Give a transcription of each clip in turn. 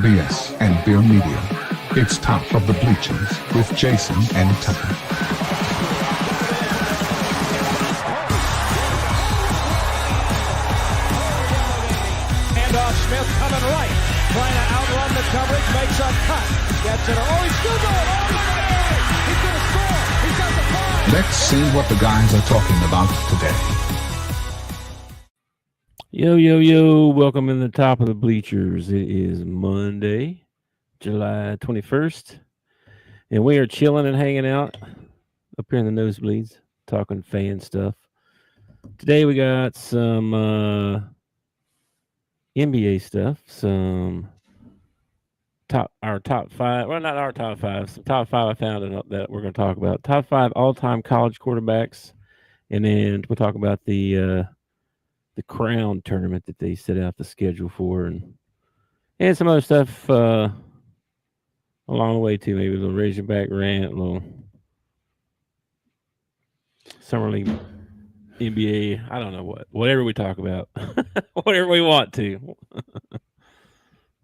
BS and beer media. It's Top of the Bleachers with Jason and Tucker. Handoff, Smith coming right, trying to outrun the coverage, makes a cut, gets it. Oh, he's still going all the way. He's going to score. He's got the five. Let's see what the guys are talking about today. Yo, welcome in the Top of the Bleachers. It is Monday, July 21st, and we are chilling and hanging out up here in the nosebleeds, talking fan stuff. Today we got some NBA stuff, some top five, well, not our top five, some top five I found that we're going to talk about. Top five all-time college quarterbacks, and then we'll talk about the Crown tournament that they set out the schedule for, and some other stuff along the way too. Maybe a little Razorback rant, a little Summer League, NBA. I don't know whatever we talk about, whatever we want to.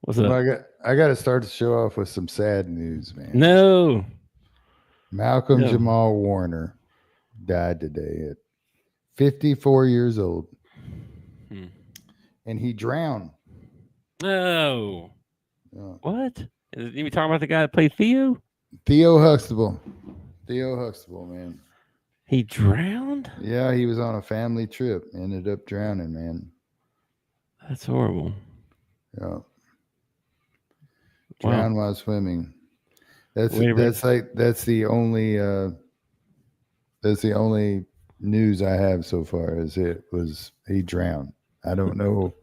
What's up? Well, I got to start the show off with some sad news, man. No. Malcolm Jamal Warner died today at 54 years old. And he drowned. No. Yeah. What? You talking about the guy that played Theo? Theo Huxtable, man. He drowned? Yeah, he was on a family trip. Ended up drowning, man. That's horrible. Yeah. Drowned while swimming. That's the only news I have so far is he drowned. I don't know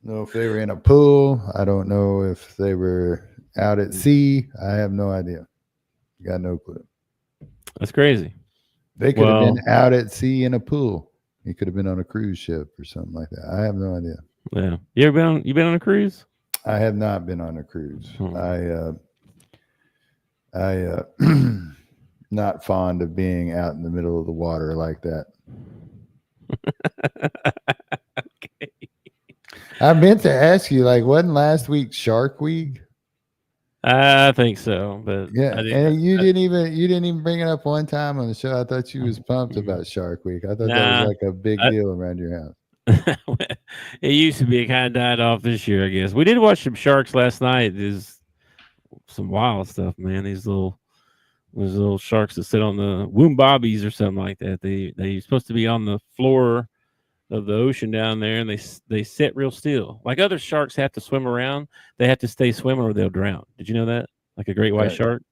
if they were in a pool. I don't know if they were out at sea. I have no idea. Got no clue. That's crazy. They could have been out at sea in a pool. He could have been on a cruise ship or something like that. I have no idea. Yeah. You been on a cruise? I have not been on a cruise. I not fond of being out in the middle of the water like that. Okay. I meant to ask you, wasn't last week Shark Week? I think so, but yeah, and you didn't even bring it up one time on the show. I thought you was pumped about Shark Week. I thought that was like a big deal around your house. It used to be. It kind of died off this year, I guess. We did watch some sharks last night. There's some wild stuff, man. These little sharks that sit on the woombobbies or something like that. They're supposed to be on the floor of the ocean down there, and they sit real still. Like other sharks have to swim around, they have to stay swimming or they'll drown. Did you know that? Like a great white shark?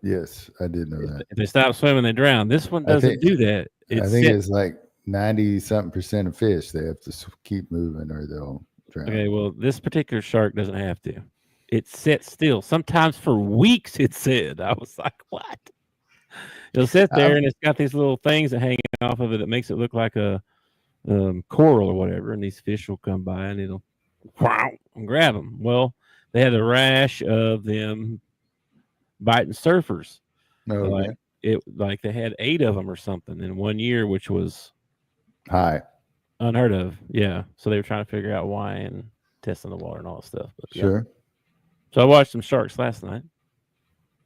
Yes, I did know that. If they stop swimming, they drown. This one doesn't do that. I think it's like 90-something% of fish. They have to keep moving or they'll drown. Okay, well, this particular shark doesn't have to. It sits still. Sometimes for weeks, it said. I was like, what? It'll sit there, and it's got these little things that hang off of it that makes it look like a coral or whatever, and these fish will come by, and it'll and grab them. Well, they had a rash of them biting surfers. No, like they had 8 of them or something in 1 year, which was unheard of. Yeah, so they were trying to figure out why and testing the water and all that stuff. But, sure. So I watched some sharks last night,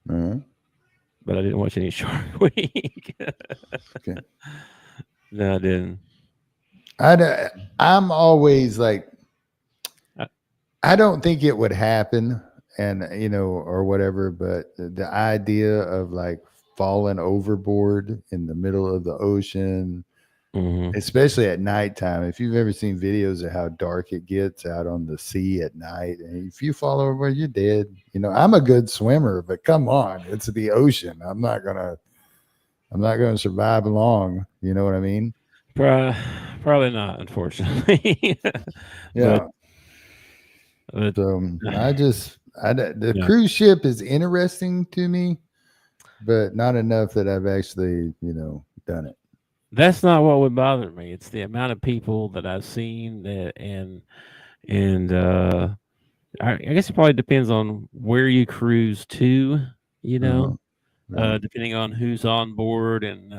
but I didn't watch any Shark Week. Okay. No, I didn't. I'm always like, I don't think it would happen, and or whatever. But the idea of falling overboard in the middle of the ocean, especially at nighttime. If you've ever seen videos of how dark it gets out on the sea at night, and if you fall overboard, you're dead. I'm a good swimmer, but come on, it's the ocean. I'm not gonna survive long. You know what I mean? Probably not, unfortunately. Yeah. But the cruise ship is interesting to me, but not enough that I've actually, done it. That's not what would bother me. It's the amount of people that I've seen I guess it probably depends on where you cruise to, depending on who's on board and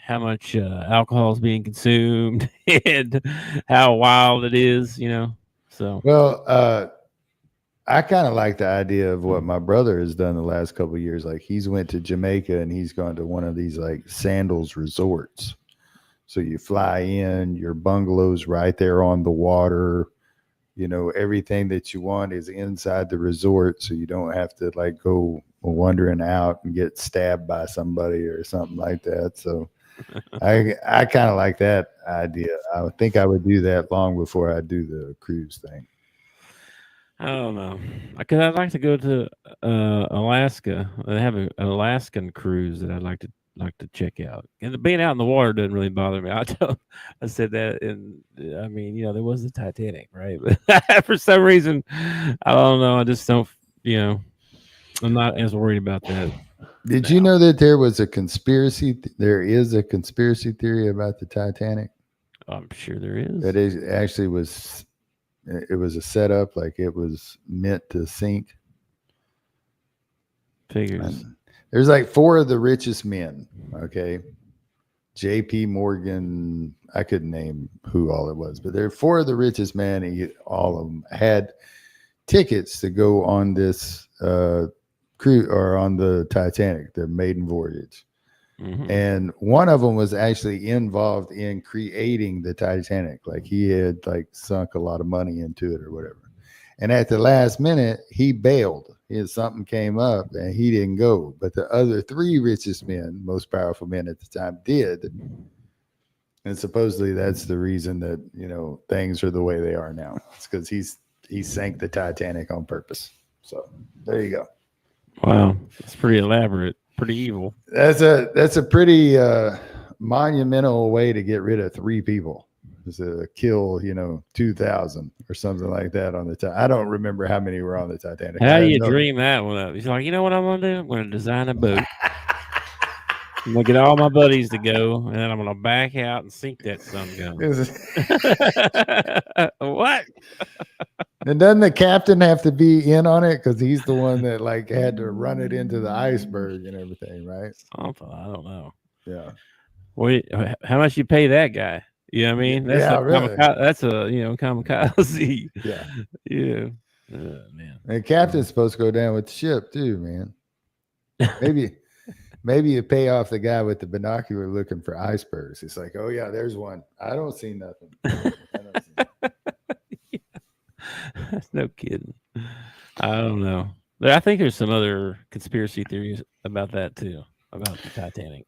how much alcohol is being consumed and how wild it is, So I kind of like the idea of what my brother has done the last couple of years. Like he's went to Jamaica and he's gone to one of these like sandals resorts. So you fly in, your bungalow's right there on the water. You know, everything that you want is inside the resort, so you don't have to like go wandering out and get stabbed by somebody or something like that. So I kind of like that idea. I would think I would do that long before I do the cruise thing. I don't know, because I'd like to go to Alaska. They have an Alaskan cruise that I'd like to check out. And being out in the water doesn't really bother me. I said that, and I mean, there was the Titanic, right? But for some reason, I don't know. I just don't, I'm not as worried about that. Did you know that there was a conspiracy? There is a conspiracy theory about the Titanic. I'm sure there is. That is actually was. It was a setup, like it was meant to sink. Figures. There's like 4 of the richest men. Okay. JP Morgan, I couldn't name who all it was, but there are 4 of the richest men. All of them had tickets to go on this cruise or on the Titanic, their maiden voyage. Mm-hmm. And one of them was actually involved in creating the Titanic. Like he had like sunk a lot of money into it or whatever. And at the last minute, he bailed. Something came up and he didn't go. But the other 3 richest men, most powerful men at the time, did. And supposedly that's the reason that, things are the way they are now. It's because he sank the Titanic on purpose. So there you go. Wow. It's pretty elaborate. Pretty evil. That's a pretty monumental way to get rid of 3 people. It's to kill 2,000 or something like that on the Titanic. I don't remember how many were on the Titanic. How do you dream that one up? He's like, you know what I'm gonna do? I'm gonna design a boat. I'm gonna get all my buddies to go, and then I'm gonna back out and sink that son gun. What? And doesn't the captain have to be in on it because he's the one that like had to run it into the iceberg and everything, right? I don't know. Yeah. Wait, how much you pay that guy? You know what I mean? That's really. That's a kamikaze. Yeah. Yeah. Man. And the captain's supposed to go down with the ship too, man. Maybe you pay off the guy with the binocular looking for icebergs. It's like, oh yeah, there's one. I don't see nothing. No kidding. I don't know. I think there's some other conspiracy theories about that too, about the Titanic.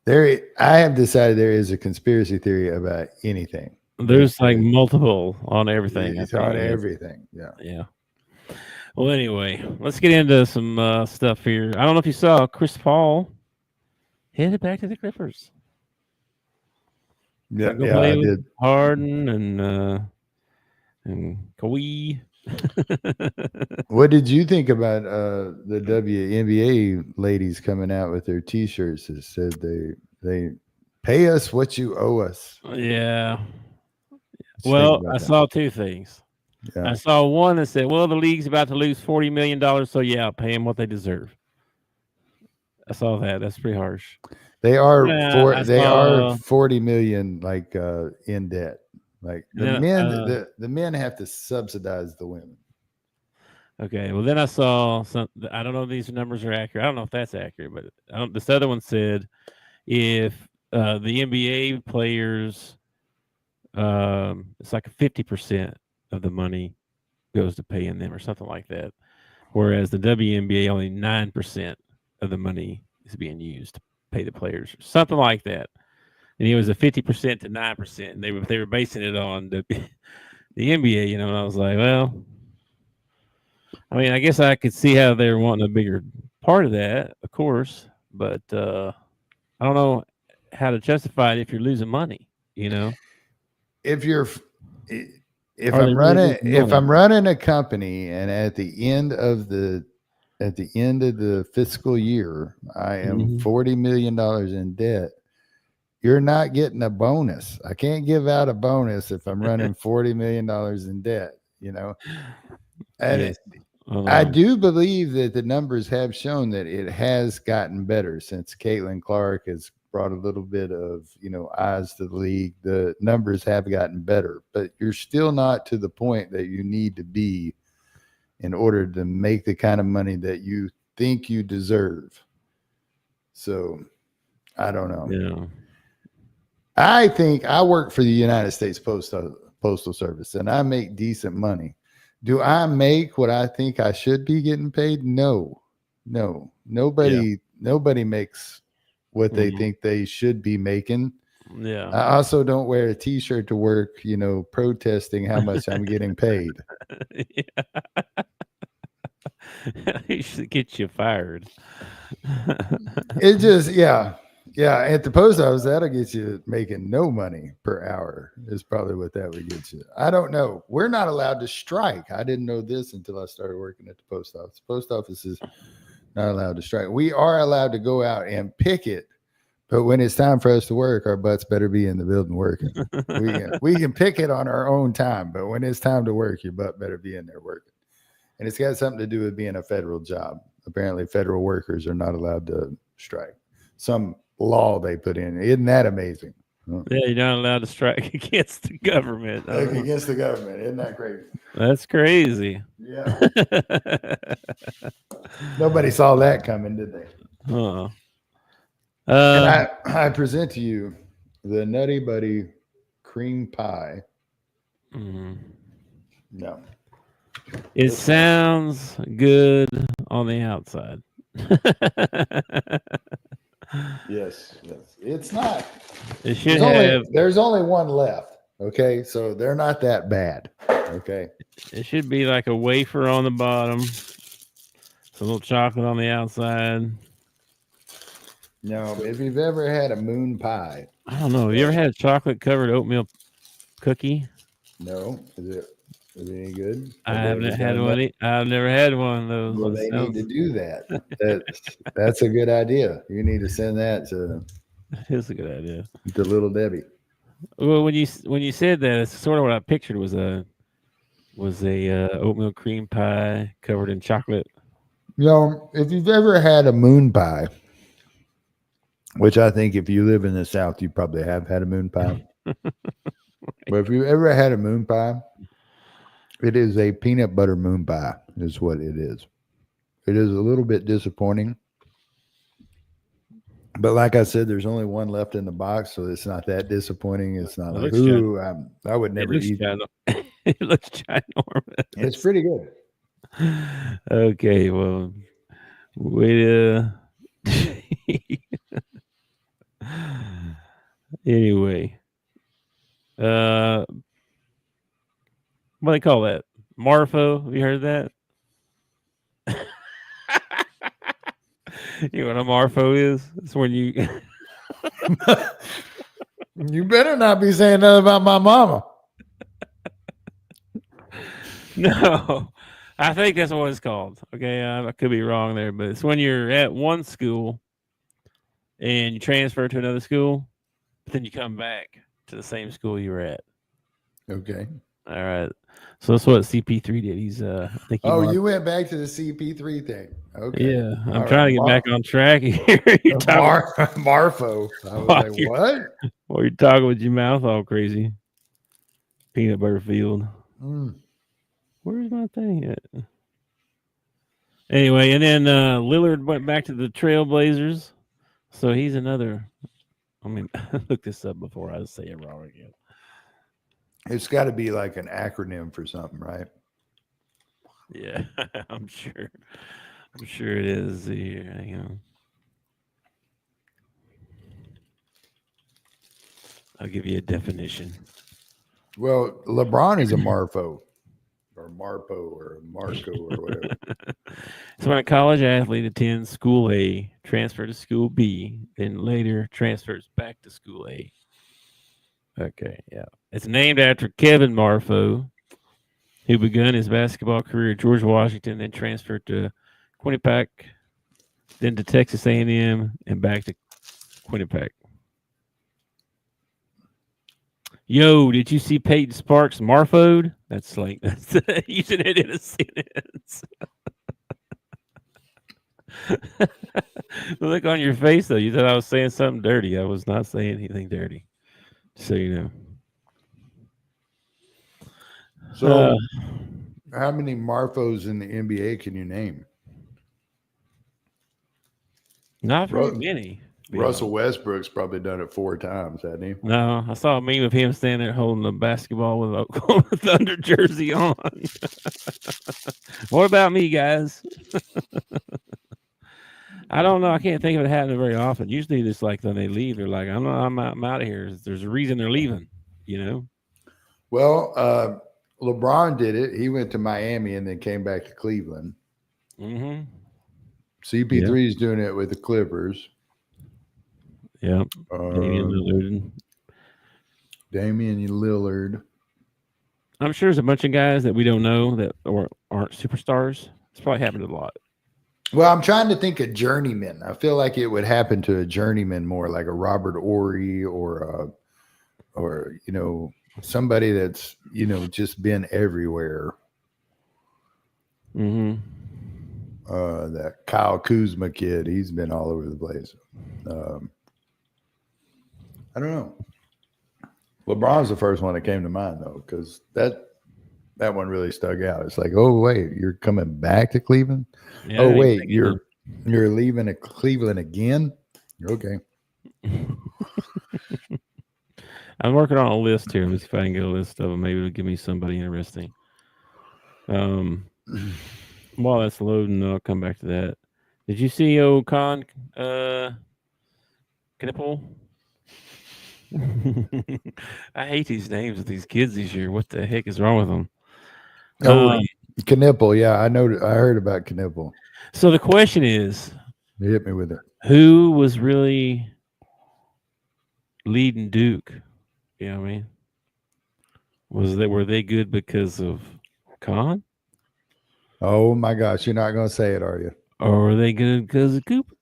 I have decided there is a conspiracy theory about anything. There's like multiple on everything. It's on everything. Yeah. Yeah. Well, anyway, let's get into some stuff here. I don't know if you saw Chris Paul headed back to the Clippers. Yeah, I did. Harden and Kawhi. What did you think about the WNBA ladies coming out with their T-shirts that said they pay us what you owe us? Yeah. Well, I saw 2 things. Yeah. I saw one that said, "Well, the league's about to lose $40 million, so yeah, pay them what they deserve." I saw that. That's pretty harsh. They are are 40 million like in debt. Like the men have to subsidize the women. Okay. Well, then I saw some. I don't know if these numbers are accurate. I don't know if that's accurate, but this other one said if the NBA players, it's like 50% of the money goes to paying them or something like that, whereas the WNBA only 9% of the money is being used to pay the players, something like that. And it was a 50% to 9%. And they were basing it on the NBA, and I was like, well, I mean, I guess I could see how they're wanting a bigger part of that, of course, but I don't know how to justify it if you're losing money, If I'm running a company and at the end of the fiscal year, I am $40 million in debt. You're not getting a bonus. I can't give out a bonus if I'm running $40 million in debt, And yes. I do believe that the numbers have shown that it has gotten better since Caitlin Clark has brought a little bit of, eyes to the league. The numbers have gotten better, but you're still not to the point that you need to be in order to make the kind of money that you think you deserve. So I don't know. Yeah. I think I work for the United States Postal Service and I make decent money. Do I make what I think I should be getting paid? No. Nobody makes what they think they should be making. Yeah. I also don't wear a t-shirt to work, protesting how much I'm getting paid. It should get you fired. It just, yeah. At the post office, that'll get you making no money per hour is probably what that would get you. I don't know. We're not allowed to strike. I didn't know this until I started working at the post office. Post office is not allowed to strike. We are allowed to go out and picket, but when it's time for us to work, our butts better be in the building working. We can picket on our own time, but when it's time to work, your butt better be in there working. And it's got something to do with being a federal job. Apparently, federal workers are not allowed to strike. Some law they put in. Isn't that amazing? Yeah, you're not allowed to strike against the government. Against the government. Isn't that crazy? That's crazy. Yeah. Nobody saw that coming, did they? And I present to you the Nutty Buddy cream pie. No. It sounds good on the outside. Yes. It's not. It should there's only one left. Okay. So they're not that bad. Okay. It should be like a wafer on the bottom, some little chocolate on the outside. No, if you've ever had a moon pie. I don't know. Have you ever had a chocolate covered oatmeal cookie? No. Is it any good? I haven't had one. I've never had one of those. Well, they need to do that. That's a good idea. You need to send that to. It's a good idea. To Little Debbie. Well, when you said that, it's sort of what I pictured was a oatmeal cream pie covered in chocolate. If you've ever had a moon pie, which I think if you live in the South, you probably have had a moon pie. But if you've ever had a moon pie, it is a peanut butter moon pie, is what it is. It is a little bit disappointing. But like I said, there's only one left in the box, so it's not that disappointing. It's not like, ooh, I would never eat it. It looks ginormous. It's pretty good. Okay, well, anyway, what do they call that? Marfo? Have you heard that? You know what a Marfo is? It's when you You better not be saying nothing about my mama. No, I think that's what it's called. Okay, I could be wrong there, but it's when you're at one school and you transfer to another school, but then you come back to the same school you were at. Okay. All right. So that's what CP3 did. He's I think you went back to the CP3 thing. Okay. Yeah, I'm trying to get back on track here. Marfo. I was like, what? Well, you're talking with your mouth all crazy. Peanut butter field. Where's my thing at? Anyway, and then Lillard went back to the Trailblazers. So he's another. I mean, look this up before I say it wrong again. It's got to be like an acronym for something, right? Yeah, I'm sure. I'm sure it is. Here, hang on. I'll give you a definition. Well, LeBron is a Marfo, or Marpo, or Marco, or whatever. So when a college athlete attends school A, transfer to school B, then later transfers back to school A. Okay, yeah. It's named after Kevin Marfo, who began his basketball career at George Washington, then transferred to Quinnipiac, then to Texas A&M, and back to Quinnipiac. Yo, did you see Peyton Sparks Marfoed? That's using it in a sentence. Look on your face, though. You thought I was saying something dirty. I was not saying anything dirty. So you know. So How many Marfos in the NBA can you name? Not very many. Russell Westbrook's probably done it 4 times, hasn't he? No, I saw a meme of him standing there holding a basketball with a Oklahoma Thunder jersey on. What about me, guys? I don't know. I can't think of it happening very often. Usually, it's like when they leave, they're like, I'm out of here. There's a reason they're leaving, you know? Well, LeBron did it. He went to Miami and then came back to Cleveland. Mm-hmm. CP3 is doing it with the Clippers. Yeah. Damian Lillard. I'm sure there's a bunch of guys that we don't know that aren't superstars. It's probably happened a lot. Well, I'm trying to think of journeyman. I feel like it would happen to a journeyman more, like a Robert Ory or somebody that's just been everywhere. Mm-hmm. That Kyle Kuzma kid, he's been all over the place. I don't know. LeBron's the first one that came to mind though, because that one really stuck out. It's like, oh wait, you're coming back to Cleveland? Yeah, oh wait, you're leaving Cleveland again? Okay. I'm working on a list here. Let's see if I can get a list of them. Maybe it'll give me somebody interesting. While that's loading, I'll come back to that. Did you see Khan Knipple? I hate these names of these kids this year. What the heck is wrong with them? Knipple, yeah, I know. I heard about Knipple. So the question is, you hit me with it. Who was really leading Duke? You know what I mean? Were they good because of Khan? Oh my gosh, you're not going to say it, are you? Or were they good because of Cooper?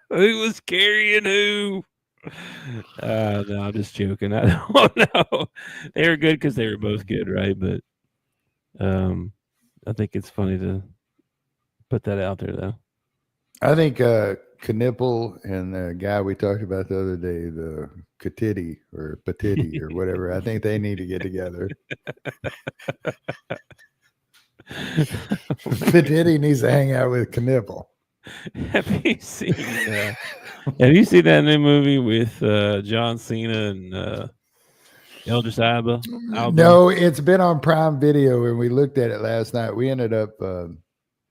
Who was carrying who? No, I'm just joking. I don't know. They were good because they were both good, right? But I think it's funny to put that out there, though. I think Knipple and the guy we talked about the other day, the Katiti or Patiti or whatever, I think they need to get together. Patiti needs to hang out with Knipple. Have you seen that new movie with John Cena and Idris Elba? No, it's been on Prime Video, and we looked at it last night. We ended up.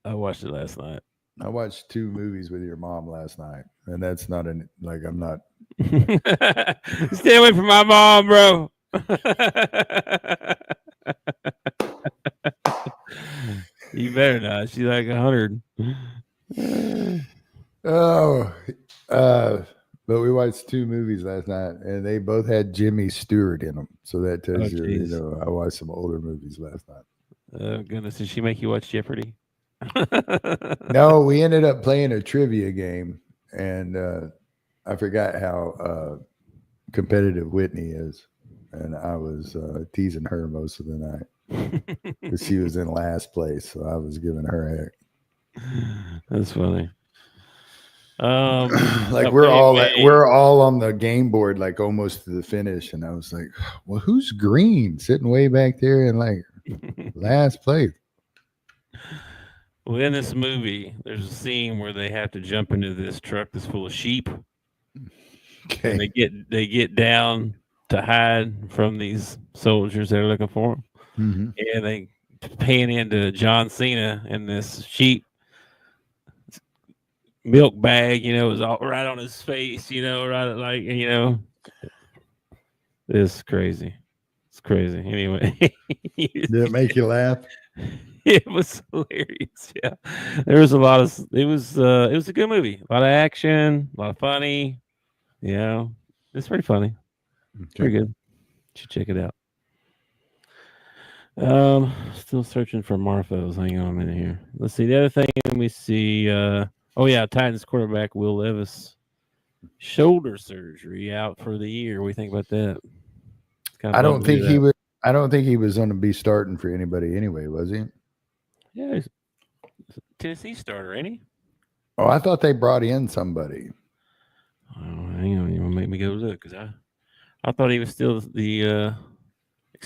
I watched it last night. I watched 2 movies with your mom last night, and that's not I'm not. Stay away from my mom, bro. You better not. She's like 100. But we watched 2 movies last night, and they both had Jimmy Stewart in them. So that tells you, I watched some older movies last night. Oh goodness! Did she make you watch Jeopardy? No, we ended up playing a trivia game, and I forgot how competitive Whitney is, and I was teasing her most of the night because she was in last place, so I was giving her heck. That's funny. We're all on the game board, like almost to the finish, and I was like, "Well, who's green sitting way back there in like last place?" Well, in this movie, there's a scene where they have to jump into this truck that's full of sheep. Okay. And they get down to hide from these soldiers that are looking for them. Mm-hmm. And they pan into John Cena in this sheep milk bag, is all right on his face, right it's crazy. It's crazy. Anyway. Did it make you laugh? It was hilarious. Yeah. There was it was a good movie. A lot of action, a lot of funny. It's pretty funny. Okay. Pretty good. Should check it out. Still searching for Marfos. Hang on a minute here. Let's see. The other thing we see, Titans quarterback Will Levis, shoulder surgery, out for the year. What do you think about that? I don't think he was going to be starting for anybody anyway, was he? Yeah, he's a Tennessee starter, ain't he? Oh, I thought they brought in somebody. Oh, hang on, you want to make me go look? Because I thought he was still the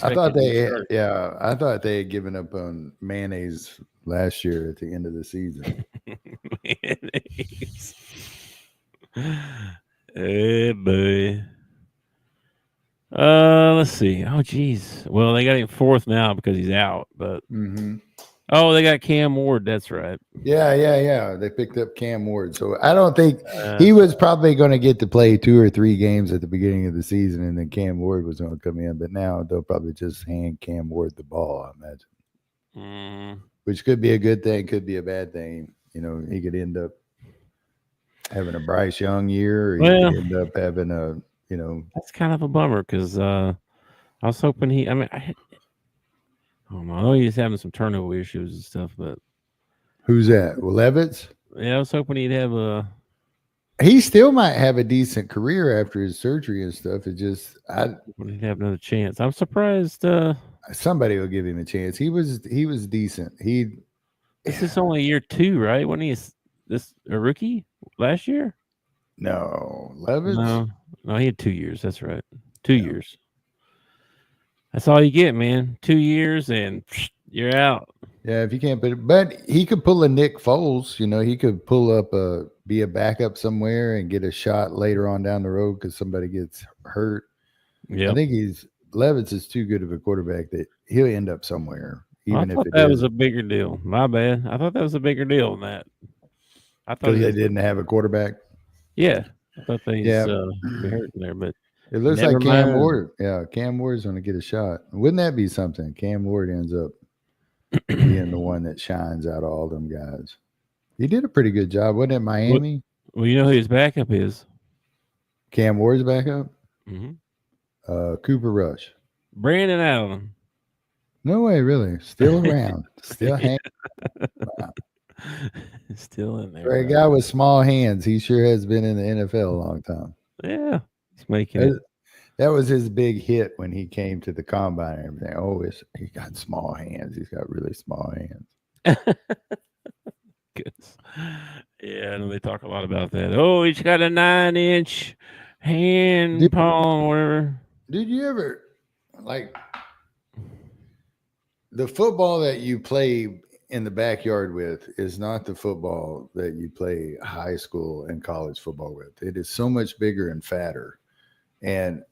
I thought expected him to they, start. yeah, I thought they had given up on mayonnaise last year at the end of the season. Mayonnaise. Hey, boy. Let's see. Oh, geez. Well, they got him fourth now because he's out. But oh, they got Cam Ward. That's right. Yeah. They picked up Cam Ward, so I don't think he was probably going to get to play 2 or 3 games at the beginning of the season, and then Cam Ward was going to come in. But now they'll probably just hand Cam Ward the ball, I imagine, which could be a good thing, could be a bad thing. You know, he could end up having a Bryce Young year, or he could end up having a, you know, that's kind of a bummer because I was hoping he. I mean, I don't know. I know he's having some turnover issues and stuff, but who's that? Well, Levitt? yeah, I was hoping he'd have a. He still might have a decent career after his surgery and stuff. It just, he'd have another chance. I'm surprised. Somebody will give him a chance. He was decent. This is only year 2, right? Wasn't he a rookie last year? No, Levitt? No, he had 2 years. That's right. 2 years. That's all you get, man. 2 years and you're out. Yeah, if you can't put it, but he could pull a Nick Foles. You know, he could pull up be a backup somewhere and get a shot later on down the road because somebody gets hurt. Yeah, I think Levitt is too good of a quarterback that he'll end up somewhere. Even I if thought that was a bigger deal. My bad. I thought that was a bigger deal than that. I thought because they didn't have a quarterback. Yeah, I thought they be hurting there, but it looks like Cam Ward. Yeah, Cam Ward's going to get a shot. Wouldn't that be something? Cam Ward ends up being the one that shines out of all them guys. He did a pretty good job, wasn't it, Miami? Well, you know who his backup is? Cam Ward's backup? Mm-hmm. Cooper Rush. Brandon Allen. No way, really. Still around. Still hanging. Wow. Still in there. For a guy with small hands, he sure has been in the NFL a long time. Yeah. He's making it. That was his big hit when he came to the combine and everything. Oh, he got small hands. He's got really small hands. Goodness. Yeah, I know they talk a lot about that. Oh, he's got a 9-inch hand palm, whatever. Did you ever, like, the football that you play in the backyard with is not the football that you play high school and college football with. It is so much bigger and fatter. And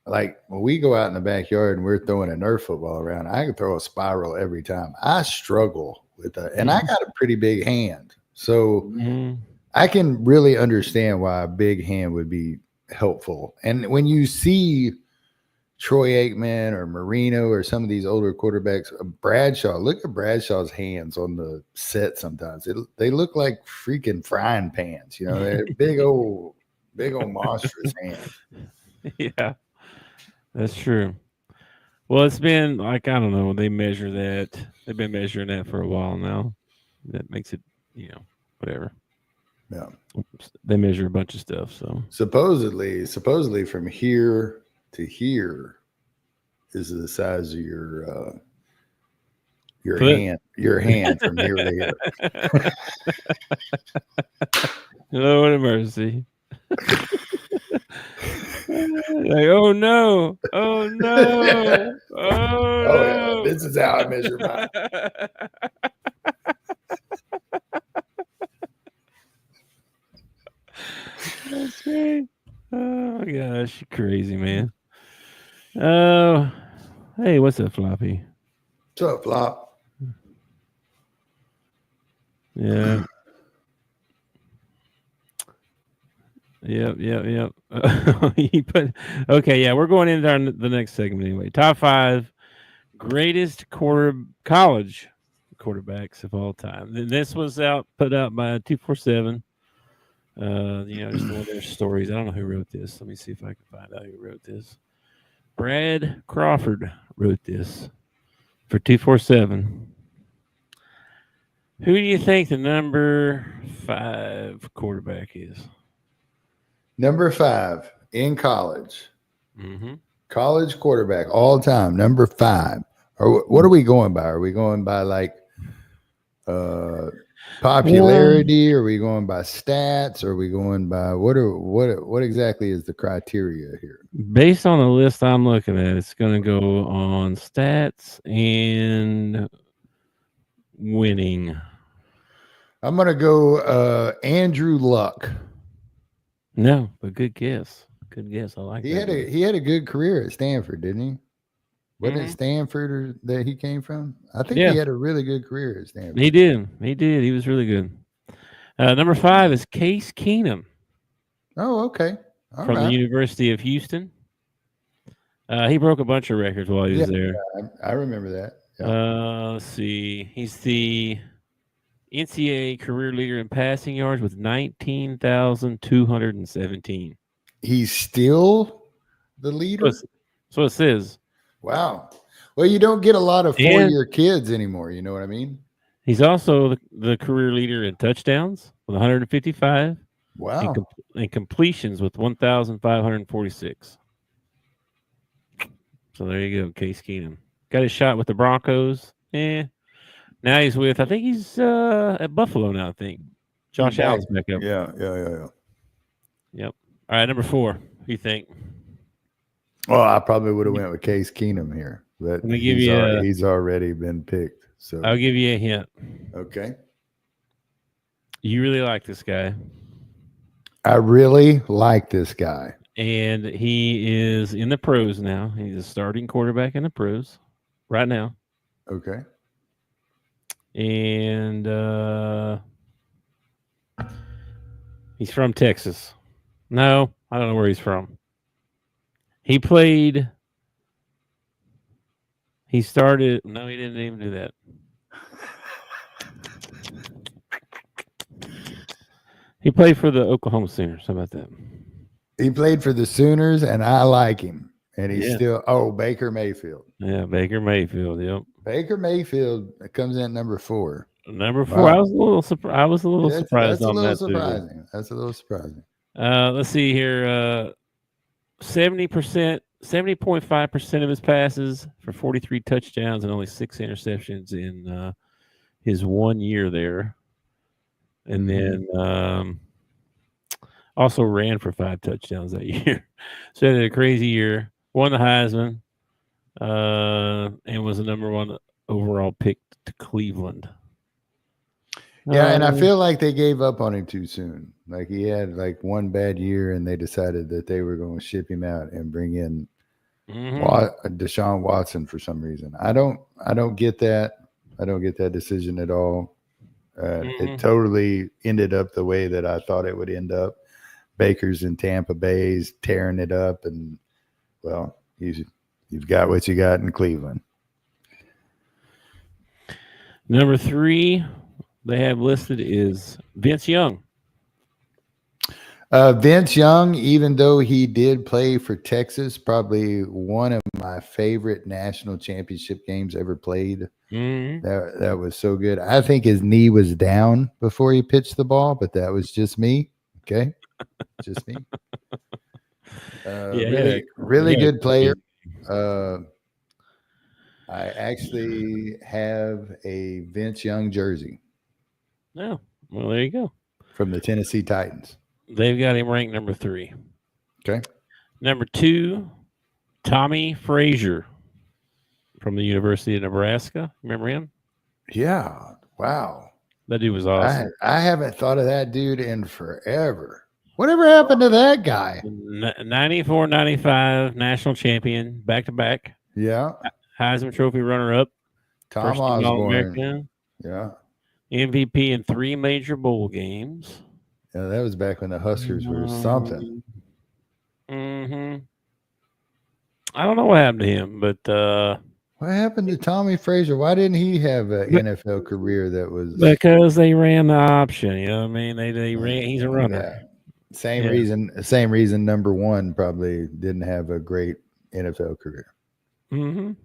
like when we go out in the backyard and we're throwing a Nerf football around, I can throw a spiral every time. I struggle with that. And I got a pretty big hand. So I can really understand why a big hand would be helpful. And when you see Troy Aikman or Marino or some of these older quarterbacks, Bradshaw, look at Bradshaw's hands on the set sometimes. They look like freaking frying pans. You know, they're big old monstrous hands. Yeah, that's true. Well, it's been like, I don't know, they measure that. They've been measuring that for a while now. That makes it, whatever. Yeah. They measure a bunch of stuff. So supposedly from here to here is the size of your hand from here to here. Lord have mercy. Like, oh no. Yeah, this is how I measure mine. That's great. Oh my gosh, you crazy, man. Oh, hey, what's up, Floppy? What's up, Flop? Yeah. Yep. Okay, yeah, we're going into the next segment anyway. Top 5 greatest college quarterbacks of all time. This was put out by 247. Just one of their stories. I don't know who wrote this. Let me see if I can find out who wrote this. Brad Crawford wrote this for 247. Who do you think the number 5 quarterback is? Number 5 in college. Mm-hmm. College quarterback all time, number 5. Or what are we going by? Are we going by like popularity? Are we going by stats? Are we going by what exactly is the criteria here? Based on the list I'm looking at, it's going to go on stats and winning. I'm gonna go Andrew Luck. No, but good guess. Good guess. I like He that. he had a good career at Stanford, didn't he? Wasn't it Stanford that he came from? I think he had a really good career at Stanford. He did. He was really good. Number 5 is Case Keenum. Oh, okay. All from right. the University of Houston. He broke a bunch of records while he was there. I remember that. Yeah. Let's see. He's the NCAA career leader in passing yards with 19,217. He's still the leader? That's what it says. Wow. Well, you don't get a lot of four-year kids anymore. You know what I mean? He's also the career leader in touchdowns with 155. Wow. And completions with 1,546. So there you go, Case Keenum. Got his shot with the Broncos. Now he's with, I think he's at Buffalo now, I think. Josh Allen's back up. Yeah. Yep. All right, number 4. Who do you think? Well, I probably would have went with Case Keenum here, but he's already been picked. So I'll give you a hint. Okay. You really like this guy. I really like this guy. And he is in the pros now. He's a starting quarterback in the pros right now. Okay. And he's from Texas. No, I don't know where he's from. He started. No, he didn't even do that. He played for the Oklahoma Sooners. How about that? He played for the Sooners, and I like him. And he's still Baker Mayfield. Yeah, Baker Mayfield. Yep. Baker Mayfield comes in at number 4. Number 4. Wow. I was a little surprised on that. That's a little surprising. Let's see here. 70.5% of his passes for 43 touchdowns and only 6 interceptions in his 1 year there. And then also ran for 5 touchdowns that year. So he had a crazy year. Won the Heisman and was the number 1 overall pick to Cleveland. Yeah, and I feel like they gave up on him too soon. Like he had like one bad year, and they decided that they were going to ship him out and bring in Deshaun Watson for some reason. I don't get that. I don't get that decision at all. It totally ended up the way that I thought it would end up. Baker's in Tampa Bay's tearing it up, and well, you've got what you got in Cleveland. Number 3 they have listed is Vince Young. Vince Young, even though he did play for Texas, probably one of my favorite national championship games ever played. That was so good. I think his knee was down before he pitched the ball, but that was just me. Okay, just me. Really good player. I actually have a Vince Young jersey. Oh, well, there you go. From the Tennessee Titans. They've got him ranked number 3. Okay. Number 2, Tommy Frazier from the University of Nebraska. Remember him? Yeah. Wow. That dude was awesome. I haven't thought of that dude in forever. Whatever happened to that guy? 94, 95, national champion, back-to-back. Yeah. Heisman Trophy runner-up. Tom Osborne. Yeah. MVP in 3 major bowl games. Yeah, that was back when the Huskers were something. I don't know what happened to him, but what happened to Tommy Frazier? Why didn't he have an NFL career that was? Because they ran the option. You know what I mean? They ran. He's a runner. Yeah. Same reason. Number 1 probably didn't have a great NFL career. I'm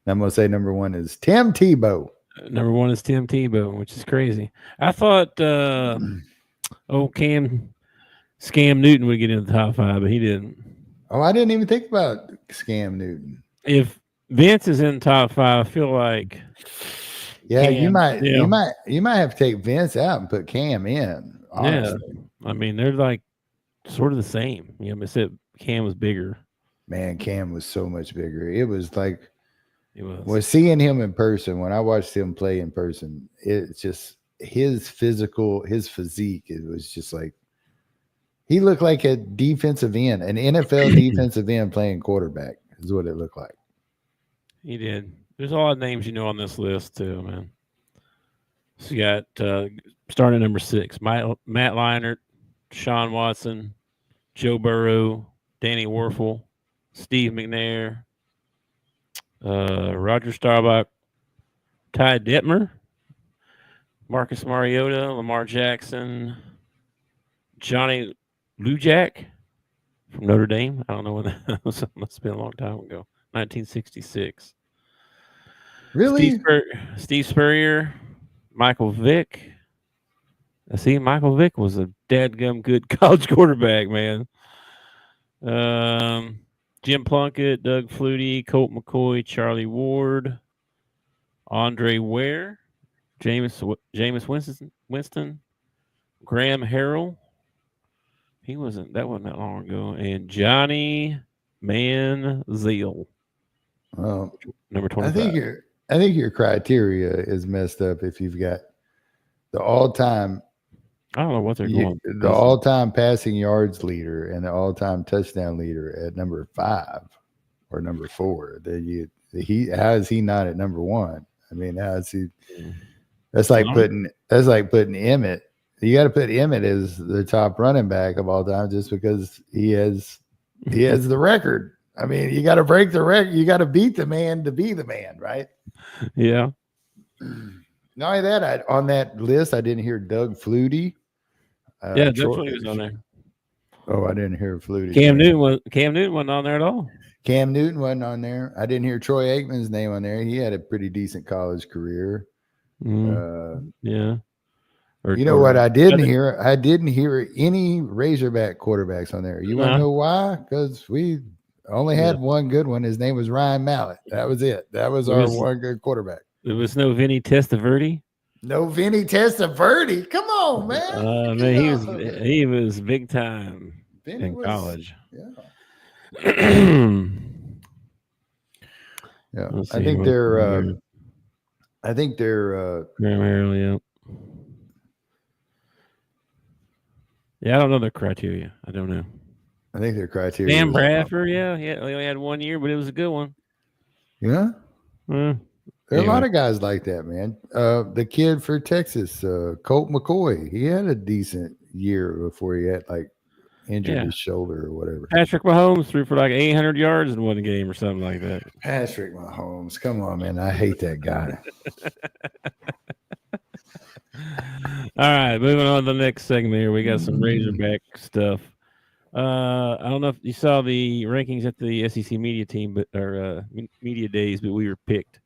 gonna say number 1 is Tim Tebow. Number 1 is Tim Tebow, which is crazy. I thought Scam Newton would get in the top 5, but he didn't. Oh, I didn't even think about Scam Newton. If Vince is in the top 5, I feel like Yeah, Cam, you might yeah. you might have to take Vince out and put Cam in. Honestly. Yeah. I mean, they're like sort of the same. Except Cam was bigger. Man, Cam was so much bigger. It was like It was. well, seeing him in person, when I watched him play in person, it's just his physique, it was just like he looked like a defensive end, an NFL defensive end playing quarterback is what it looked like. He did. There's a lot of names on this list too, man. So you got starting at number 6, Matt Leinart, Sean Watson, Joe Burrow, Danny Werfel, Steve McNair, Roger Staubach, Ty Detmer, Marcus Mariota, Lamar Jackson, Johnny Lujack from Notre Dame. I don't know when that was. Must have been a long time ago. 1966. Really? Steve Spurrier, Michael Vick. I see Michael Vick was a dadgum good college quarterback, man. Jim Plunkett, Doug Flutie, Colt McCoy, Charlie Ward, Andre Ware, Jameis Winston, Graham Harrell. That wasn't that long ago. And Johnny Manziel. Well, Number 25. I think your criteria is messed up if you've got the all-time I don't know what they're going. The all-time passing yards leader and the all-time touchdown leader at number 5 or number 4. How is he not at number 1? I mean, how is he? That's like putting Emmett. You got to put Emmett as the top running back of all time just because he has the record. I mean, you got to break the record. You got to beat the man to be the man, right? Yeah. Not only that, on that list, I didn't hear Doug Flutie. Doug Flutie was on there. Oh, I didn't hear Flutie. Cam Newton wasn't on there at all. Cam Newton wasn't on there. I didn't hear Troy Aikman's name on there. He had a pretty decent college career. Yeah. You know what I didn't hear? I didn't hear any Razorback quarterbacks on there. You want to know why? Because we only had one good one. His name was Ryan Mallett. That was it. That was our one good quarterback. There was no Vinny Testaverde. No Vinny Testaverde. Come on, man. Man, he was big time in college. Yeah. Yeah. I think they're primarily, yeah. Yeah, I don't know their criteria. I don't know. I think their criteria. Sam Bradford, yeah, he only had 1 year, but it was a good one. Yeah. Well, there are a lot of guys like that, man. The kid for Texas, Colt McCoy, he had a decent year before he had injured his shoulder or whatever. Patrick Mahomes threw for 800 yards in one game or something like that. Patrick Mahomes, come on, man. I hate that guy. All right, moving on to the next segment here. We got some Razorback stuff. I don't know if you saw the rankings at the SEC media team, media days, but we were picked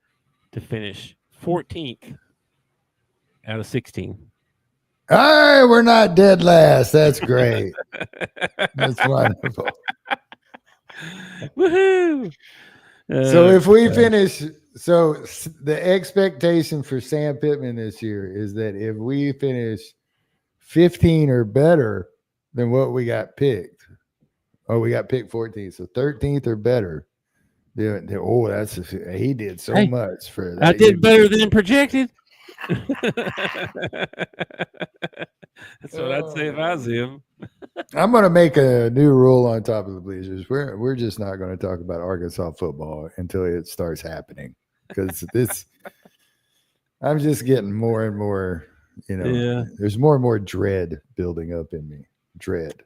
to finish 14th out of 16. All right, we're not dead last. That's great. That's wonderful. Woohoo! So if we finish, the expectation for Sam Pittman this year is that if we finish 15 or better than what we got picked, we got picked 14th, so 13th or better. He did so much for that. I did better than projected. That's what I'd say if I was him. I'm going to make a new rule on top of the Bleachers. We're just not going to talk about Arkansas football until it starts happening, because I'm just getting more and more, there's more and more dread building up in me. Dread.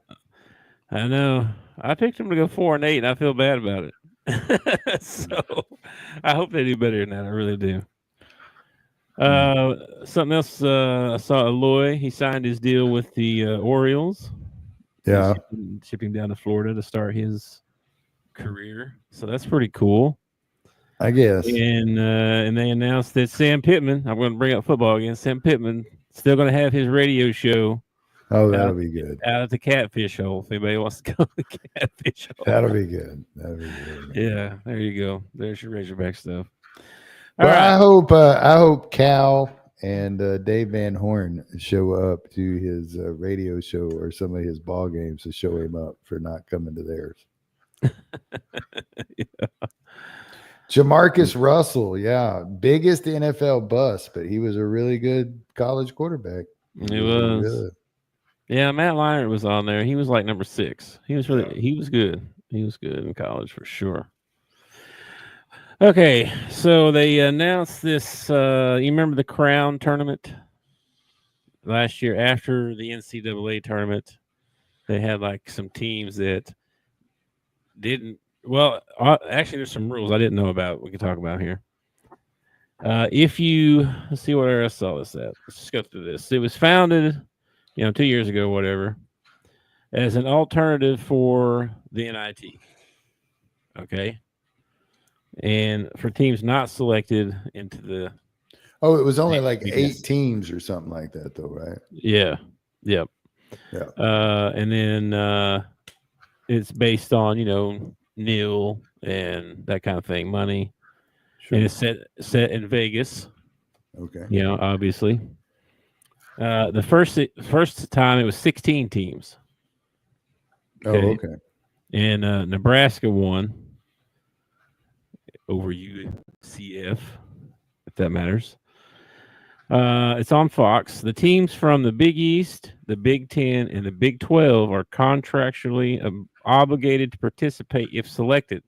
I know. I picked them to go 4-8, and I feel bad about it. So I hope they do better than that. I really do. Something else, I saw Aloy. He signed his deal with the Orioles. Yeah. Shipping down to Florida to start his career. So that's pretty cool, I guess. And they announced that Sam Pittman, I'm going to bring up football again, Sam Pittman still going to have his radio show. Oh, that'll be good. Out at the Catfish Hole. If anybody wants to go to the Catfish Hole. That'll be good. That'll be good. Yeah, there you go. There's your Razorback stuff. All Well, right. I hope Cal and Dave Van Horn show up to his radio show or some of his ball games to show him up for not coming to theirs. Jamarcus Russell, yeah, biggest NFL bust, but he was a really good college quarterback. He was. Yeah, Matt Leinart was on there. He was like number 6. He was he was good. He was good in college for sure. Okay, so they announced this. You remember the Crown tournament last year after the NCAA tournament? They had like some teams that didn't. Well, actually, there's some rules I didn't know about. We can talk about here. Let's see where I saw this at. Let's just go through this. It was founded, 2 years ago, whatever, as an alternative for the NIT. Okay. And for teams not selected into the. Oh, it was only like 8 teams or something like that, though, right? Yeah. Yep. Yeah. And then it's based on, nil and that kind of thing, money. Sure. And it's set in Vegas. Okay. Obviously. The first time it was 16 teams. Okay. Oh, okay. And Nebraska won over UCF, if that matters. It's on Fox. The teams from the Big East, the Big 10, and the Big 12 are contractually obligated to participate if selected,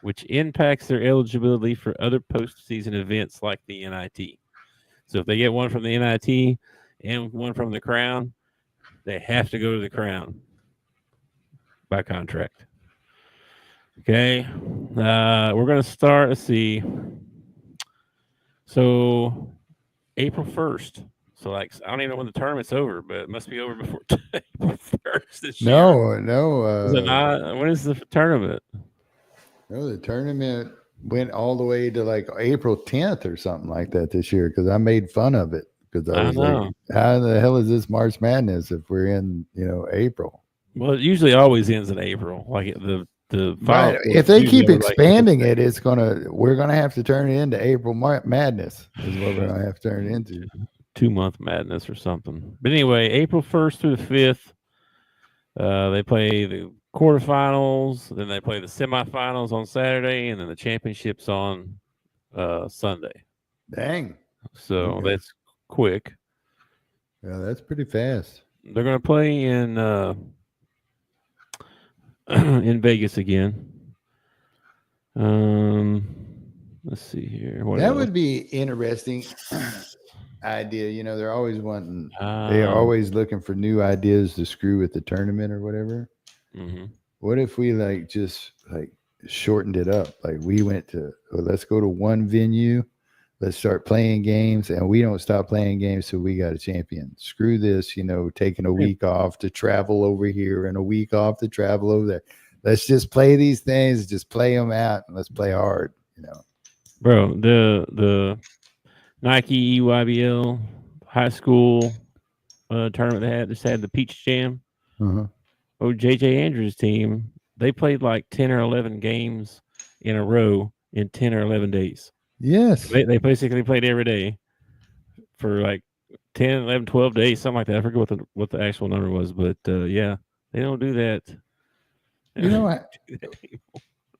which impacts their eligibility for other postseason events like the NIT. So if they get one from the NIT and one from the Crown, they have to go to the Crown by contract. Okay. We're going to start. Let's see. So April 1st. So I don't even know when the tournament's over, but it must be over before April 1st this year. No. Is it not? When is the tournament? No, the tournament went all the way to like April 10th or something like that this year because I made fun of it because I was like, how the hell is this March Madness if we're in, April? Well, it usually always ends in April. Like the right. If they keep expanding it, we're gonna have to turn it into April Madness is what we're gonna have to turn it into. 2-month madness or something. But anyway, April 1st through the 5th, they play the quarterfinals, then they play the semifinals on Saturday, and then the championships on Sunday. Dang. So that's quick. Yeah, that's pretty fast. They're going to play in Vegas again. Let's see here. What else? Would be interesting idea. They're always wanting. They are always looking for new ideas to screw with the tournament or whatever. Mm-hmm. What if we just shortened it up? Like we went to let's go to one venue. Let's start playing games, and we don't stop playing games till we got a champion. Screw this, taking a week off to travel over here and a week off to travel over there. Let's just play these things, just play them out, and let's play hard, Bro, the Nike EYBL high school tournament they had the Peach Jam. Uh-huh. Oh, JJ Andrews' team, they played like 10 or 11 games in a row in 10 or 11 days. Yes. They basically played every day for like 10, 11, 12 days, something like that. I forget what the actual number was, but yeah, they don't do that.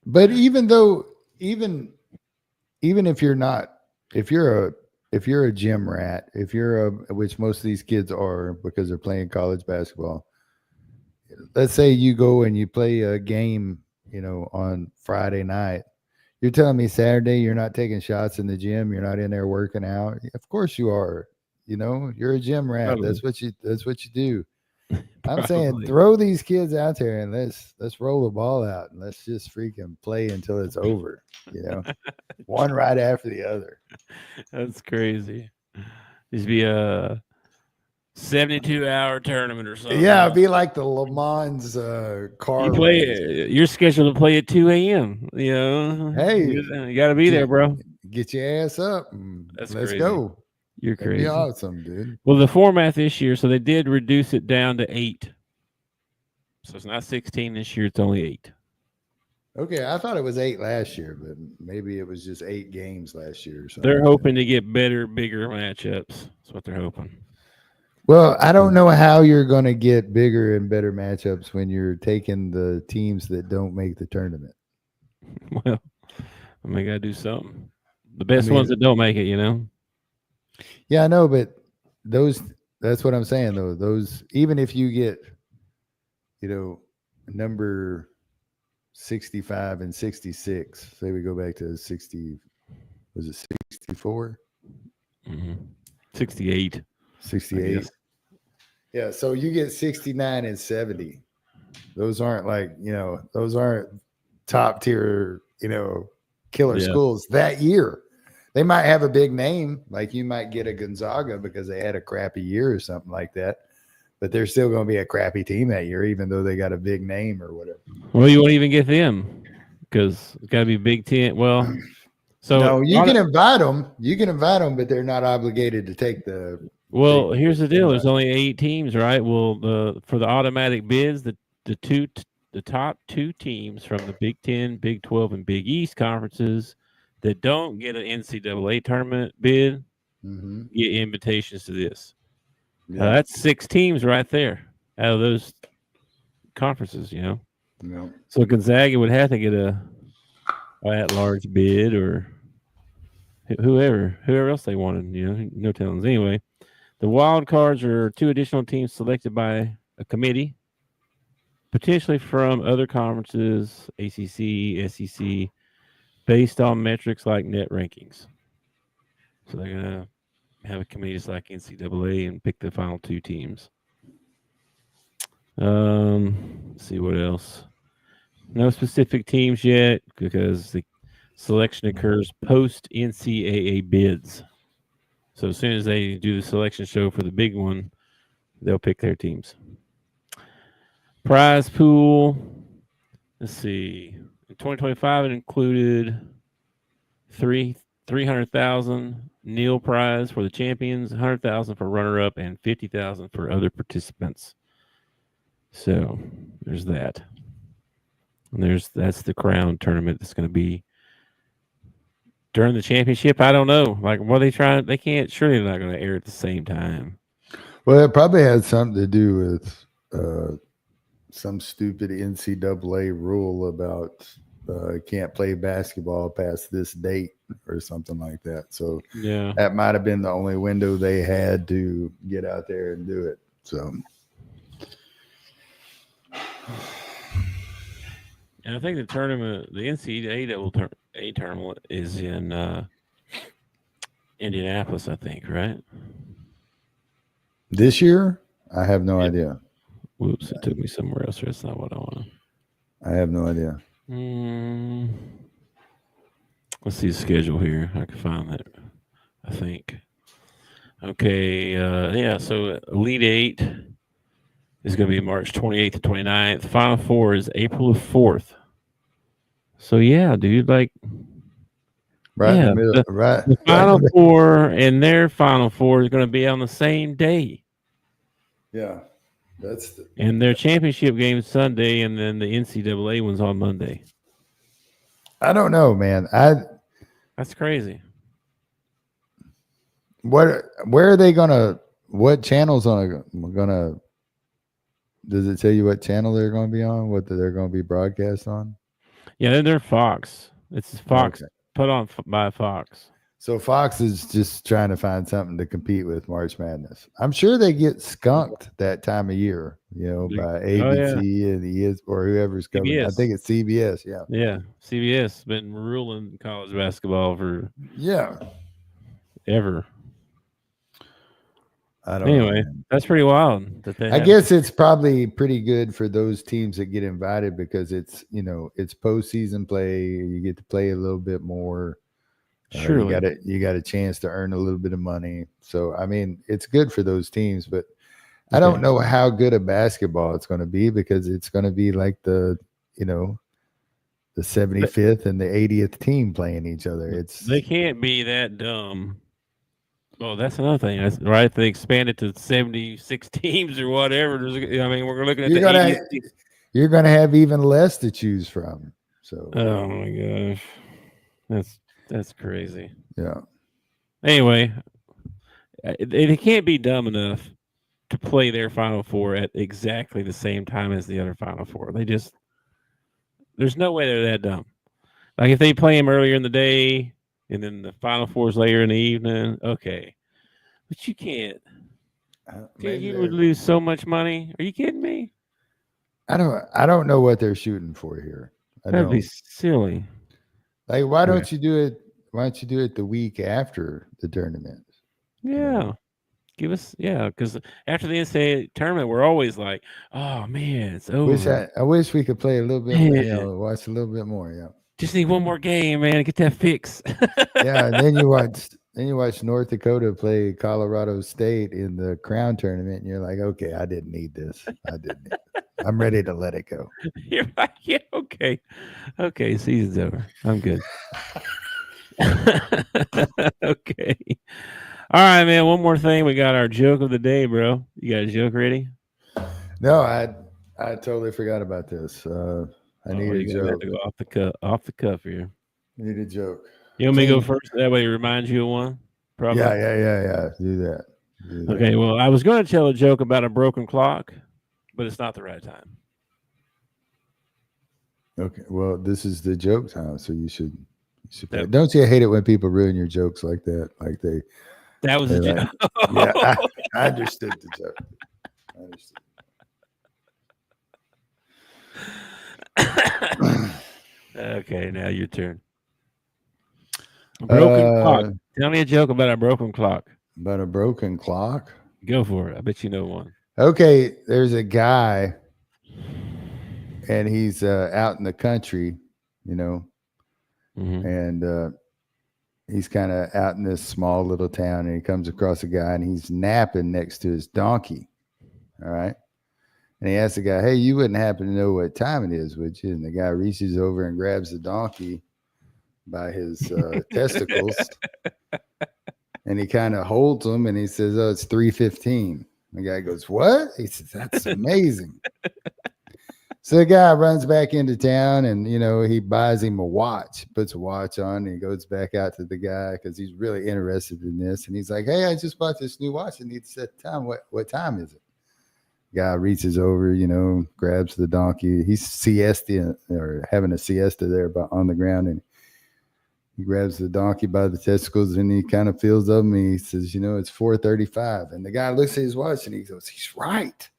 But even if you're not, if you're a gym rat, which most of these kids are because they're playing college basketball, let's say you go and you play a game, on Friday night. You're telling me Saturday you're not taking shots in the gym, you're not in there working out. Of course you are. You're a gym rat. Probably. That's what you do. I'm saying throw these kids out there and let's roll the ball out and let's just freaking play until it's over. One right after the other. That's crazy. This be a 72-hour tournament or something. Yeah, it'd be like the Le Mans car. You're scheduled to play at 2 a.m. Hey, you got to be there, bro. Get your ass up. Let's crazy. go. You're crazy. That'd be awesome, dude. Well, the format this year, so they did reduce it down to 8. So it's not 16 this year; it's only 8. Okay, I thought it was 8 last year, but maybe it was just 8 games last year or something. They're hoping to get better, bigger matchups. That's what they're hoping. Well, I don't know how you're going to get bigger and better matchups when you're taking the teams that don't make the tournament. Well, I mean, got to do something. The best ones that don't make it, you know? Yeah, I know, but that's what I'm saying, though. Those, even if you get, number 65 and 66, say we go back to 60, was it 64? 68. 68. Yeah, so you get 69 and 70. Those aren't those aren't top tier, killer schools that year. They might have a big name, like you might get a Gonzaga because they had a crappy year or something like that. But they're still going to be a crappy team that year, even though they got a big name or whatever. Well, you won't even get them because it's got to be Big Ten. Well, so no, you can invite them. You can invite them, but they're not obligated to take the. Well, here's the deal: there's only 8 teams, right? Well, for the automatic bids, the top 2 teams from the Big 10, Big 12, and Big East conferences that don't get an NCAA tournament bid get invitations to this. Yeah. That's 6 teams right there out of those conferences, Yeah. So Gonzaga would have to get a at-large bid or whoever else they wanted, no telling. Anyway, the wild cards are 2 additional teams selected by a committee, potentially from other conferences, ACC, SEC, based on metrics like net rankings. So they're going to have a committee just like NCAA and pick the final 2 teams. Let's see what else. No specific teams yet because the selection occurs post NCAA bids. So as soon as they do the selection show for the big one, they'll pick their teams. Prize pool. Let's see. In 2025, it included 300,000 Neal prize for the champions, 100,000 for runner-up, and 50,000 for other participants. So there's that. And that's the crown tournament that's going to be during the championship. I don't know. Like, what are they trying? They can't. Surely they're not going to air at the same time. Well, it probably had something to do with some stupid NCAA rule about can't play basketball past this date or something like that. So that might have been the only window they had to get out there and do it. So, and I think the tournament, the NCAA tournament, is in Indianapolis. I think, right? This year, I have no idea. Whoops! It took me somewhere else. That's not what I want to. I have no idea. Let's see the schedule here. I can find that, I think. Okay, so Elite 8 is going to be March 28th to 29th. Final 4 is April 4th. So, yeah, dude, like... Right in the middle, right. The Final 4 and their Final 4 is going to be on the same day. Yeah. And their championship game is Sunday, and then the NCAA one's on Monday. I don't know, man. That's crazy. Where are they gonna? What channels gonna? Does it tell you what channel they're going to be on? What they're going to be broadcast on? Yeah, they're Fox. It's Fox put on by Fox. So Fox is just trying to find something to compete with March Madness. I'm sure they get skunked that time of year, by ABC and or whoever's coming. CBS. I think it's CBS. Yeah. Yeah. CBS has been ruling college basketball for ever. I don't know. Anyway, that's pretty wild. I guess it's probably pretty good for those teams that get invited because it's postseason play. You get to play a little bit more. Sure, you got a chance to earn a little bit of money. So I mean, it's good for those teams, but I don't know how good a basketball it's going to be because it's going to be like the 75th and the 80th team playing each other. They can't be that dumb. Well, that's another thing, right? They expanded to 76 teams or whatever. We're looking at you're going to have even less to choose from. So, Oh my gosh, that's crazy. yeah. Anyway, they can't be dumb enough to play their Final Four at exactly the same time as the other Final Four. There's no way they're that dumb. Like if they play them earlier in the day and then the Final Four's later in the evening, okay. But you can't. Dude, Maybe you would lose so much money. Are you kidding me? I don't know what they're shooting for here. I That'd be don't. silly. Like, why Okay. don't you do it? Why don't you do it the week after the tournament? Yeah. Give us, because after the NCAA tournament, we're always like, oh man, it's over. I wish we could play a little bit, Man, watch a little bit more. Yeah. just need one more game, man. Get that fix. Yeah. And then you watch North Dakota play Colorado State in the Crown tournament, and you're like, okay, I didn't need this. I didn't need it. I'm ready to let it go. You're like, yeah, okay. Okay, season's over. I'm good. Okay. All right, man. One more thing. We got our joke of the day, bro. You got a joke ready? No, I totally forgot about this. I need a You're gonna have joke. to go off the cuff here. I need a joke. You want me to go first? That way it reminds you of one? Probably. Yeah. Do that. Okay, well, I was going to tell a joke about a broken clock, but it's not the right time. Okay. Well, this is the joke time, so you should play. Don't you hate it when people ruin your jokes like that? Like that was a joke. Like, yeah, I understood the joke. I understood. Okay, now your turn. A broken clock. Tell me a joke about a broken clock. About a broken clock? Go for it. I bet you know one. Okay, there's a guy, and he's out in the country, and he's kind of out in this small little town, and he comes across a guy, and he's napping next to his donkey. All right. And he asks the guy, hey, you wouldn't happen to know what time it is, would you? And the guy reaches over and grabs the donkey by his testicles, and he kind of holds him, and he says, oh, it's 3:15. The guy goes, what? He says, that's amazing. So the guy runs back into town, and, he buys him a watch, puts a watch on, and he goes back out to the guy because he's really interested in this. And he's like, hey, I just bought this new watch. I need to set the time. What time is it? Guy reaches over, grabs the donkey. He's siesta or having a siesta there on the ground, and he grabs the donkey by the testicles, and he kind of feels up, and he says, it's 4:35. And the guy looks at his watch, and he goes, he's right.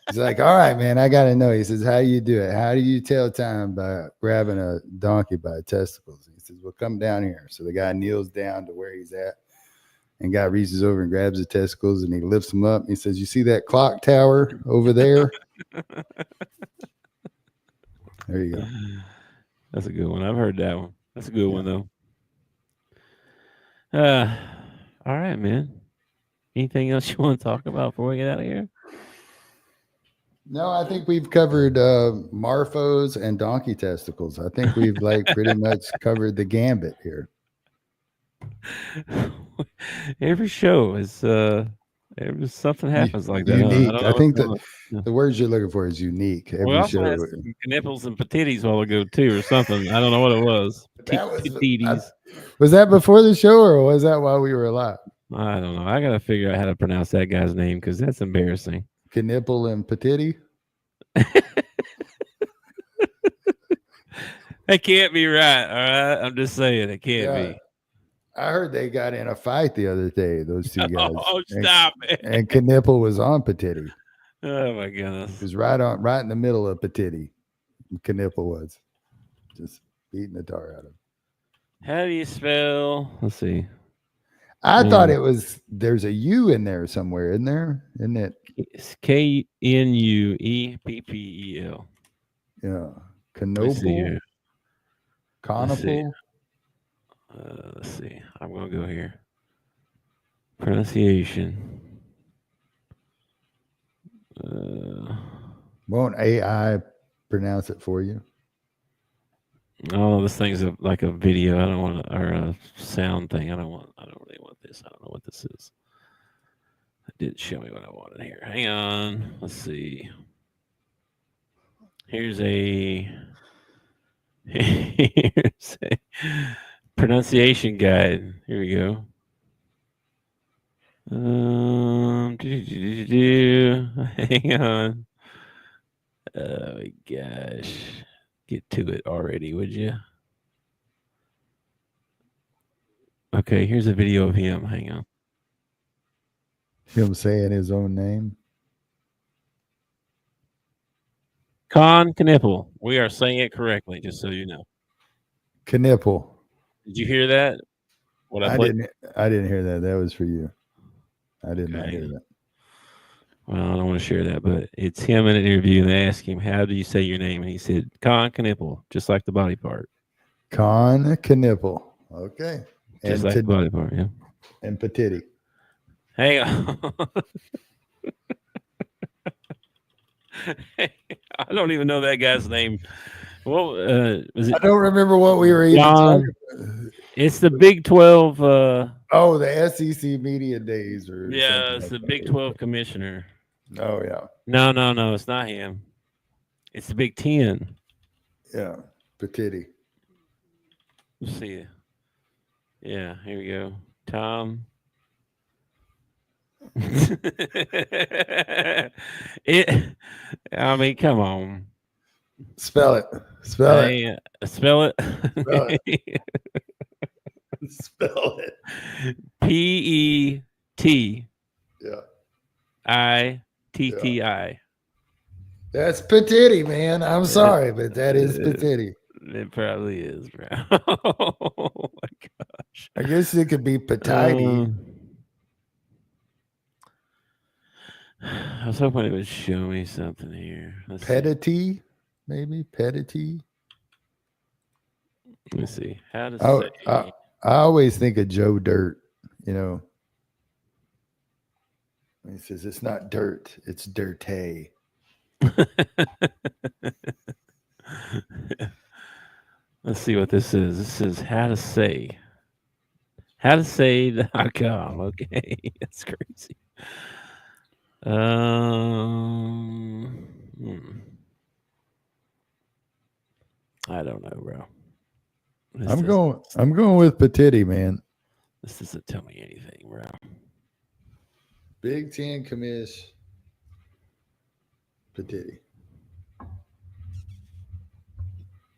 He's like, all right, man, I got to know. He says, how do you do it? How do you tell time by grabbing a donkey by the testicles? He says, well, come down here. So the guy kneels down to where he's at. And guy reaches over and grabs the testicles, and he lifts them up. And he says, you see that clock tower over there? There you go. That's a good one. I've heard that one. That's a good one, though. All right, man. Anything else you want to talk about before we get out of here? No, I think we've covered Marfos and donkey testicles. I think we've pretty much covered the gambit here. Every show is something happens like that. Unique. I think the words you're looking for is unique. Every also show. had some nipples and patitties a while ago too, or something. I don't know what it was. Was that before the show, or was that while we were alive? I don't know. I gotta figure out how to pronounce that guy's name because that's embarrassing. Knipple and patitty. That can't be right. All right, I'm just saying it can't be. I heard they got in a fight the other day, those two guys. Oh, stop it. And Knipple was on Patitty. Oh, my goodness. He was right in the middle of Patitty. Knipple was. Just beating the tar out of him. How do you spell? Let's see. I thought it was, there's a U in there somewhere, isn't there? Isn't it? It's Knueppel. Yeah. Canople. Coniple. Let's see. I'm going to go here. Pronunciation. Won't AI pronounce it for you? Oh, this thing's like a video. I don't want or a sound thing. I don't really want this. I don't know what this is. It didn't show me what I wanted here. Hang on. Let's see. Here's a Here's a pronunciation guide. Here we go. Hang on. Oh my gosh. Get to it already, would you? Okay, here's a video of him. Hang on. Him saying his own name. Con Knipple. We are saying it correctly, just so you know. Knipple. Did you hear that? What I didn't hear that. That was for you. I did not hear that. Well, I don't want to share that, but it's him in an interview, and they asked him, "How do you say your name?" And he said, "Con Knipple," just like the body part. Con Knipple. Okay. Just like the body part, yeah. And Petiti. Hang on. I don't even know that guy's name. Well, was it? I don't remember what we were even talking about. It's the Big 12. Oh, the SEC media days, or yeah, it's the Big 12 commissioner. Oh yeah. No, it's not him. It's the Big 10. Yeah, Petiti. Let's see. Yeah, here we go. Tom. I mean, come on. Spell it. Spell it. Spell it. Spell it. Spell it. P-E-T. Yeah. I-T-T-I. That's Petiti, man. I'm sorry, but that is Petiti. It probably is, bro. Oh my gosh. I guess it could be Petiti. I was hoping it would show me something here. Petiti, maybe Petiti. Let me see. How to say? I always think of Joe Dirt. You know, he says it's not dirt, it's dirty. Let's see what this is. This is how to say. How to say.com. Okay, that's crazy. I don't know, bro. I'm going with Petiti, man. This doesn't tell me anything, bro. Big Ten commish. Petiti.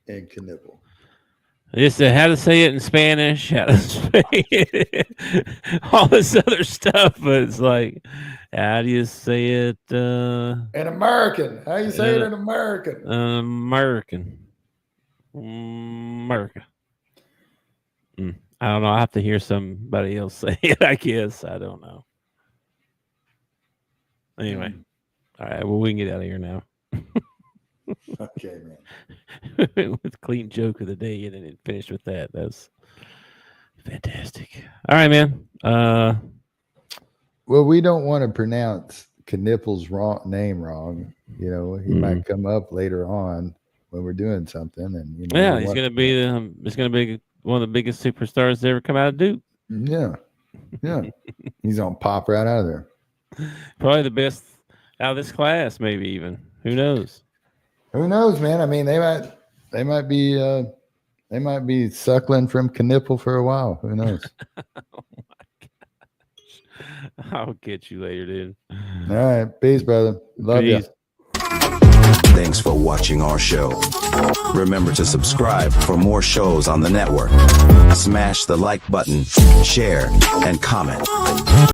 And Knipple. Just how to say it in Spanish, how to say it, all this other stuff, but it's like, how do you say it? An American. How you say it in American? America. I don't know. I have to hear somebody else say it, I guess. I don't know. Anyway. All right. Well, we can get out of here now. Okay, man. With clean joke of the day, and then it finished with that. That's fantastic. All right, man. Well, we don't want to pronounce Knipple's name wrong. You know, he might come up later on when we're doing something, and you know, yeah, he's gonna be one of the biggest superstars to ever come out of Duke. Yeah. He's gonna pop right out of there. Probably the best out of this class, maybe even. Who knows? Who knows, man? I mean, they might be suckling from Knipple for a while. Who knows? Oh my gosh! I'll get you later, dude. All right, peace, brother. Love you. Thanks for watching our show. Remember to subscribe for more shows on the network. Smash the like button, share, and comment.